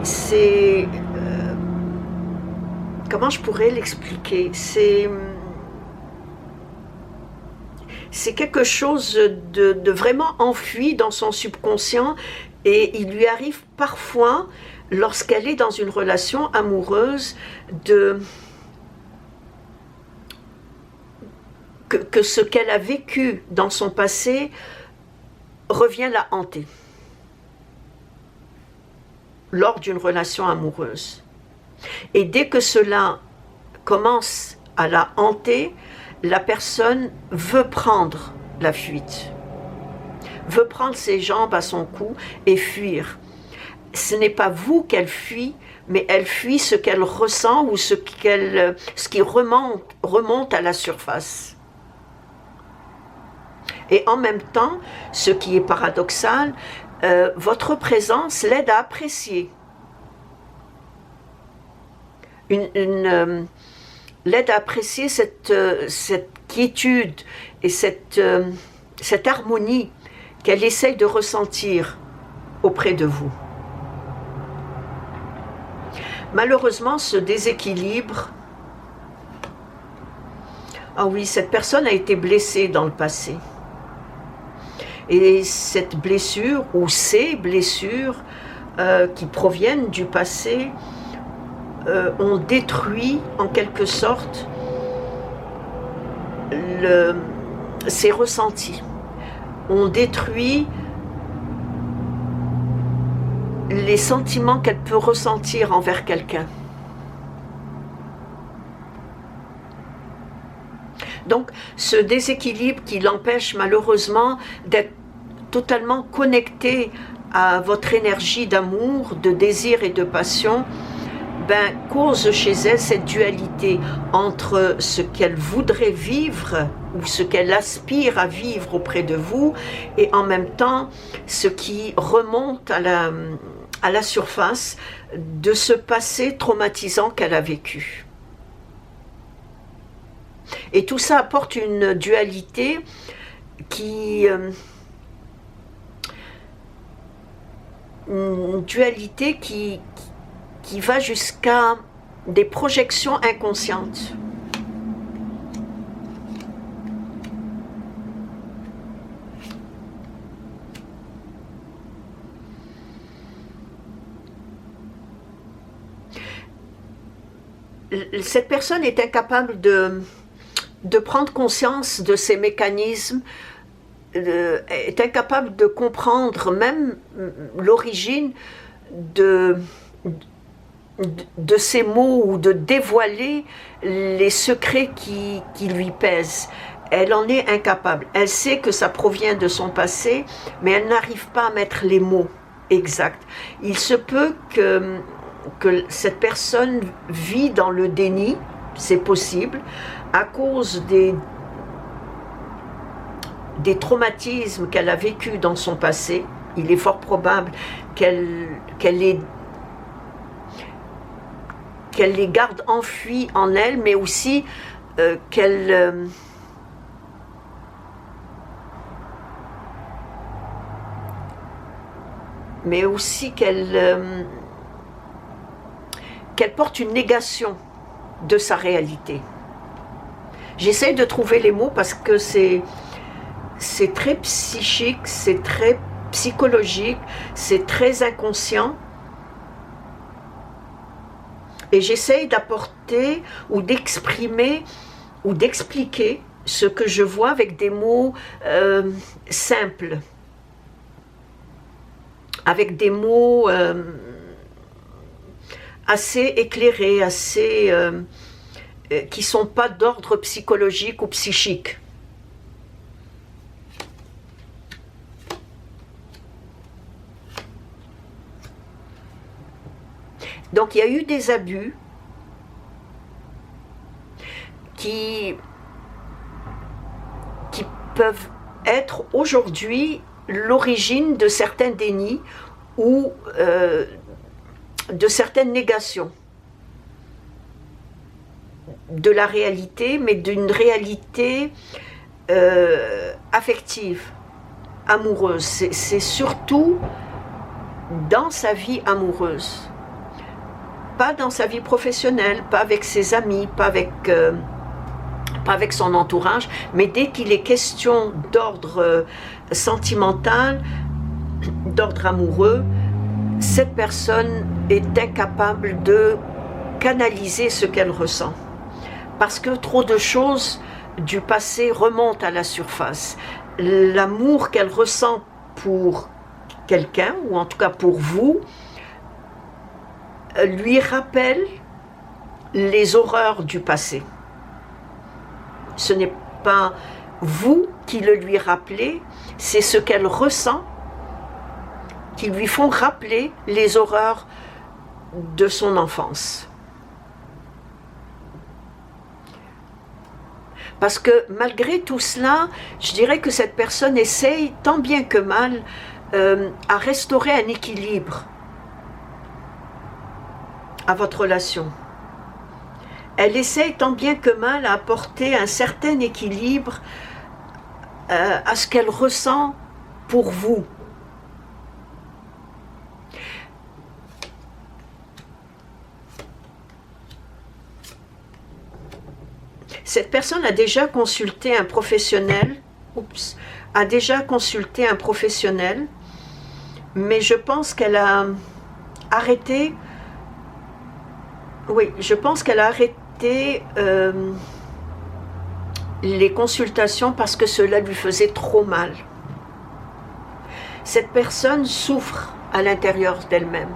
C'est comment je pourrais l'expliquer? C'est quelque chose de vraiment enfui dans son subconscient, et il lui arrive parfois, lorsqu'elle est dans une relation amoureuse, que ce qu'elle a vécu dans son passé revient la hanter lors d'une relation amoureuse. Et dès que cela commence à la hanter, la personne veut prendre la fuite, veut prendre ses jambes à son cou et fuir. Ce n'est pas vous qu'elle fuit, mais elle fuit ce qu'elle ressent ou ce qui remonte à la surface. Et en même temps, ce qui est paradoxal, votre présence l'aide à apprécier. L'aide à apprécier cette quiétude et cette harmonie qu'elle essaye de ressentir auprès de vous. Malheureusement, ce déséquilibre, ah oui, cette personne a été blessée dans le passé. Et cette blessure, ou ces blessures qui proviennent du passé, ont détruit en quelque sorte ses ressentis, ont détruit les sentiments qu'elle peut ressentir envers quelqu'un. Donc, ce déséquilibre qui l'empêche malheureusement d'être totalement connecté à votre énergie d'amour, de désir et de passion, cause chez elle cette dualité entre ce qu'elle voudrait vivre ou ce qu'elle aspire à vivre auprès de vous, et en même temps ce qui remonte à la surface de ce passé traumatisant qu'elle a vécu. Et tout ça apporte une dualité qui va jusqu'à des projections inconscientes. Cette personne est incapable de prendre conscience de ces mécanismes, est incapable de comprendre même l'origine de ces mots, ou de dévoiler les secrets qui lui pèsent. elle en est incapable. Elle sait que ça provient de son passé, mais elle n'arrive pas à mettre les mots exacts. Il se peut que cette personne vit dans le déni, c'est possible, à cause des traumatismes qu'elle a vécus dans son passé. Il est fort probable qu'elle les garde enfouis en elle, mais aussi qu'elle porte une négation de sa réalité. J'essaie de trouver les mots parce que c'est très psychique, c'est très psychologique, c'est très inconscient. Et j'essaie d'apporter ou d'exprimer ou d'expliquer ce que je vois avec des mots simples, avec des mots assez éclairés, assez qui ne sont pas d'ordre psychologique ou psychique. Donc il y a eu des abus qui peuvent être aujourd'hui l'origine de certains dénis ou de certaines négations de la réalité, mais d'une réalité affective, amoureuse. C'est surtout dans sa vie amoureuse. Pas dans sa vie professionnelle, pas avec ses amis, pas avec son entourage, mais dès qu'il est question d'ordre sentimental, d'ordre amoureux, cette personne est incapable de canaliser ce qu'elle ressent. Parce que trop de choses du passé remontent à la surface. L'amour qu'elle ressent pour quelqu'un, ou en tout cas pour vous, lui rappelle les horreurs du passé. Ce n'est pas vous qui le lui rappelez, c'est ce qu'elle ressent qui lui font rappeler les horreurs de son enfance. Parce que malgré tout cela, je dirais que cette personne essaye tant bien que mal à restaurer un équilibre à votre relation. Elle essaye tant bien que mal à apporter un certain équilibre à ce qu'elle ressent pour vous. Cette personne a déjà consulté un professionnel, mais je pense qu'elle a arrêté. Oui, je pense qu'elle a arrêté les consultations parce que cela lui faisait trop mal. Cette personne souffre à l'intérieur d'elle-même.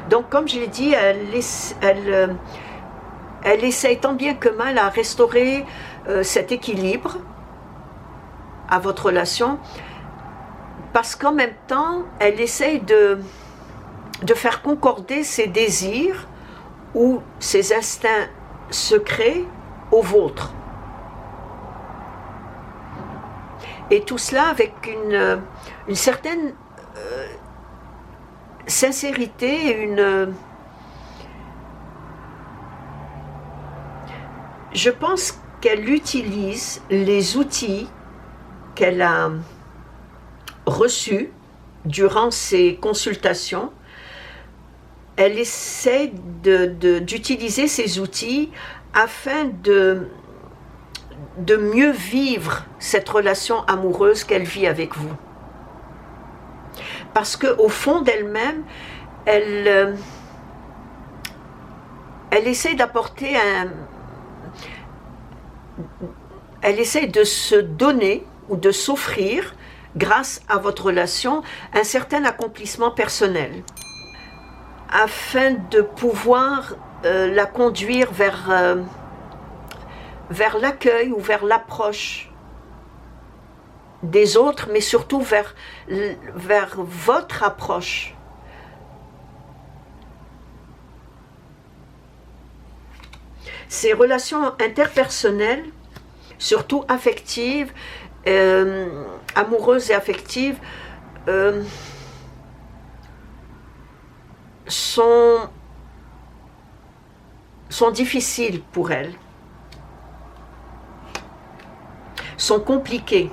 Donc, comme je l'ai dit, elle essaye tant bien que mal à restaurer cet équilibre à votre relation, parce qu'en même temps, elle essaye de faire concorder ses désirs ou ses instincts secrets aux vôtres. Et tout cela avec une certaine sincérité, je pense qu'elle utilise les outils qu'elle a reçus durant ses consultations. Elle essaie d'utiliser ces outils afin de mieux vivre cette relation amoureuse qu'elle vit avec vous. Parce qu'au fond d'elle-même, elle essaie d'apporter elle essaie de se donner ou de s'offrir, grâce à votre relation, un certain accomplissement personnel, afin de pouvoir la conduire vers vers l'accueil ou vers l'approche des autres, mais surtout vers votre approche. Ces relations interpersonnelles, surtout affectives, amoureuses et affectives, sont difficiles pour elle, sont compliquées.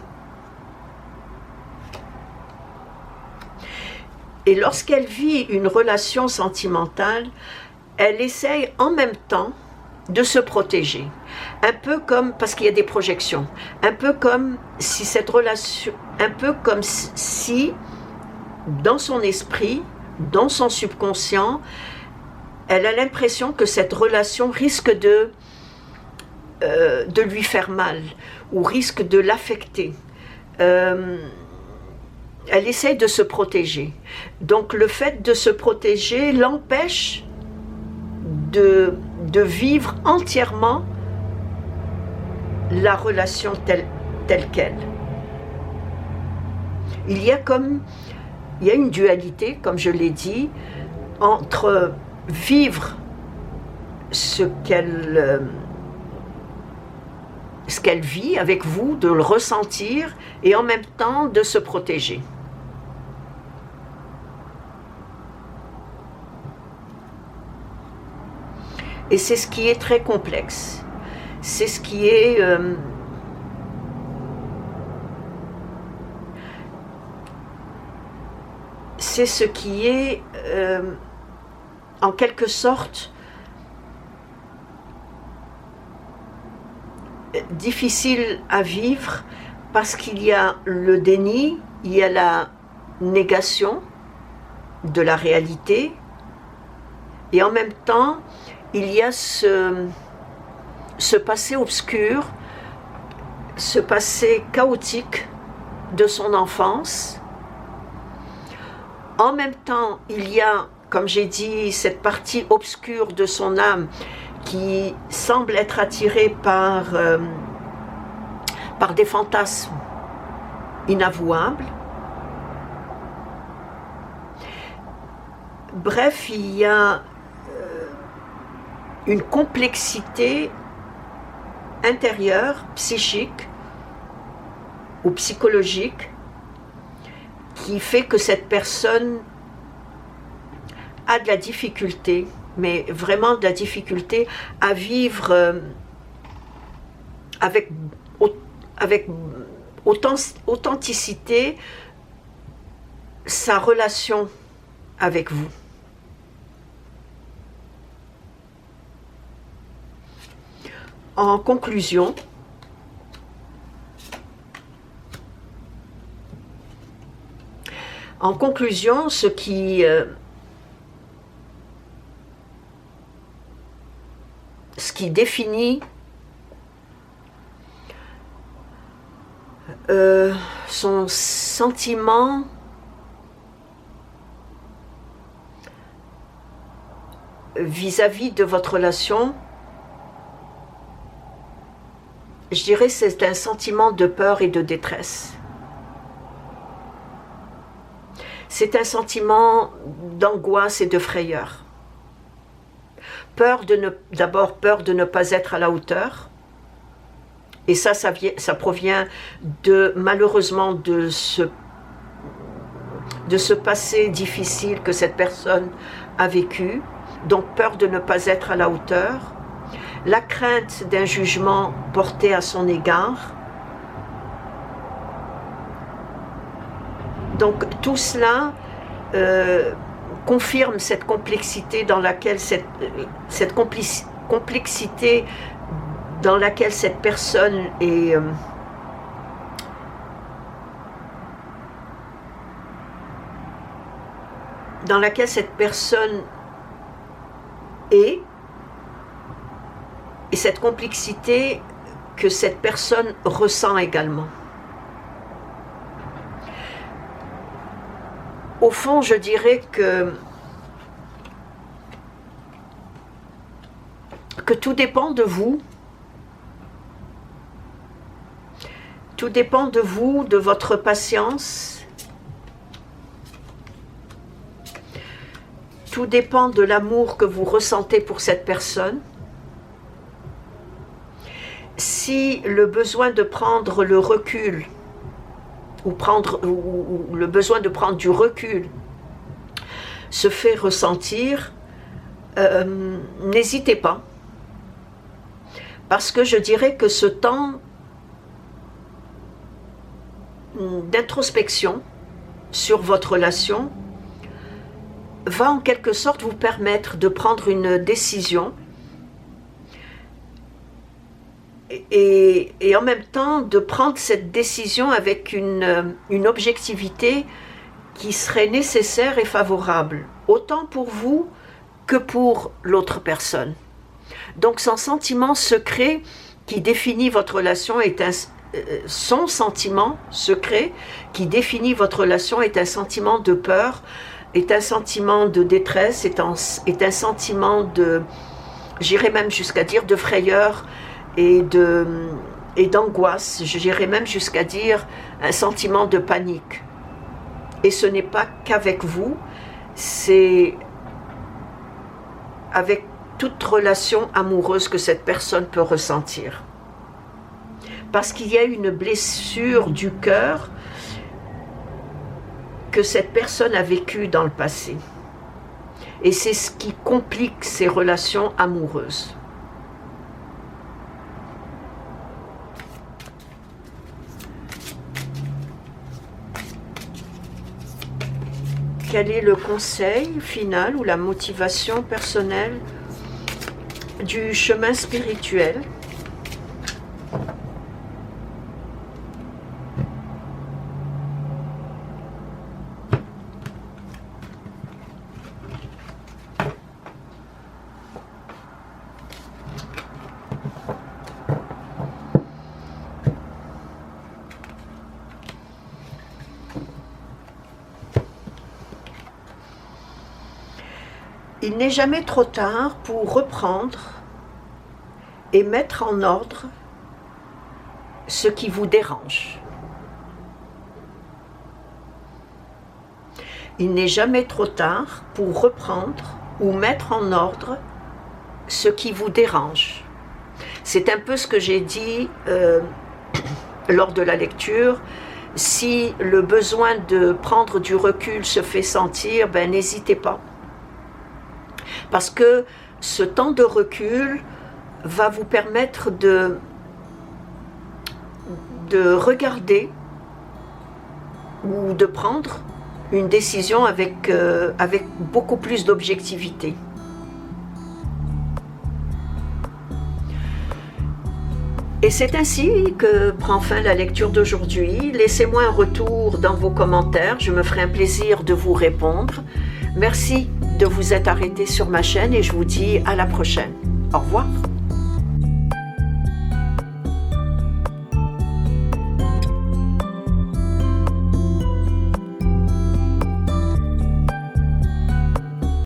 Et lorsqu'elle vit une relation sentimentale, elle essaye en même temps de se protéger. Un peu comme, parce qu'il y a des projections, un peu comme si cette relation, un peu comme si, dans son esprit, dans son subconscient, elle a l'impression que cette relation risque de lui faire mal, ou risque de l'affecter. Elle essaye de se protéger. Donc le fait de se protéger l'empêche de vivre entièrement la relation telle qu'elle. Il y a une dualité, comme je l'ai dit, entre vivre ce qu'elle vit avec vous, de le ressentir, et en même temps de se protéger. Et c'est ce qui est très complexe. C'est ce qui est... c'est ce qui est, en quelque sorte, difficile à vivre, parce qu'il y a le déni, il y a la négation de la réalité, et en même temps, il y a ce passé obscur, ce passé chaotique de son enfance. En même temps, il y a, comme j'ai dit, cette partie obscure de son âme qui semble être attirée par des fantasmes inavouables. Bref, il y a une complexité intérieure, psychique ou psychologique, qui fait que cette personne a de la difficulté, mais vraiment de la difficulté à vivre avec authenticité sa relation avec vous. En conclusion, ce qui définit son sentiment vis-à-vis de votre relation, je dirais c'est un sentiment de peur et de détresse. C'est un sentiment d'angoisse et de frayeur. D'abord peur de ne pas être à la hauteur. Et ça provient malheureusement de ce passé difficile que cette personne a vécu. Donc peur de ne pas être à la hauteur. La crainte d'un jugement porté à son égard. Donc tout cela confirme cette complexité dans laquelle cette complexité dans laquelle cette personne est et cette complexité que cette personne ressent également. Au fond, je dirais que tout dépend de vous, Tout dépend de vous, de votre patience. Tout dépend de l'amour que vous ressentez pour cette personne. Si le besoin de prendre le recul, ou le besoin de prendre du recul se fait ressentir, n'hésitez pas. Parce que je dirais que ce temps d'introspection sur votre relation va en quelque sorte vous permettre de prendre une décision et en même temps de prendre cette décision avec une objectivité qui serait nécessaire et favorable, autant pour vous que pour l'autre personne. Donc son sentiment secret qui définit votre relation est son sentiment secret qui définit votre relation est un sentiment de peur, est un sentiment de détresse, est un sentiment de, j'irais même jusqu'à dire de frayeur et d'angoisse, j'irais même jusqu'à dire un sentiment de panique. Et ce n'est pas qu'avec vous, c'est avec toute relation amoureuse que cette personne peut ressentir. Parce qu'il y a une blessure du cœur que cette personne a vécue dans le passé. Et c'est ce qui complique ces relations amoureuses. Quel est le conseil final ou la motivation personnelle du chemin spirituel ? Il n'est jamais trop tard pour reprendre et mettre en ordre ce qui vous dérange. Il n'est jamais trop tard pour reprendre ou mettre en ordre ce qui vous dérange. C'est un peu ce que j'ai dit lors de la lecture. Si le besoin de prendre du recul se fait sentir, ben n'hésitez pas. Parce que ce temps de recul va vous permettre de regarder ou de prendre une décision avec beaucoup plus d'objectivité. Et c'est ainsi que prend fin la lecture d'aujourd'hui. Laissez-moi un retour dans vos commentaires, je me ferai un plaisir de vous répondre. Merci de vous être arrêté sur ma chaîne et je vous dis à la prochaine. Au revoir.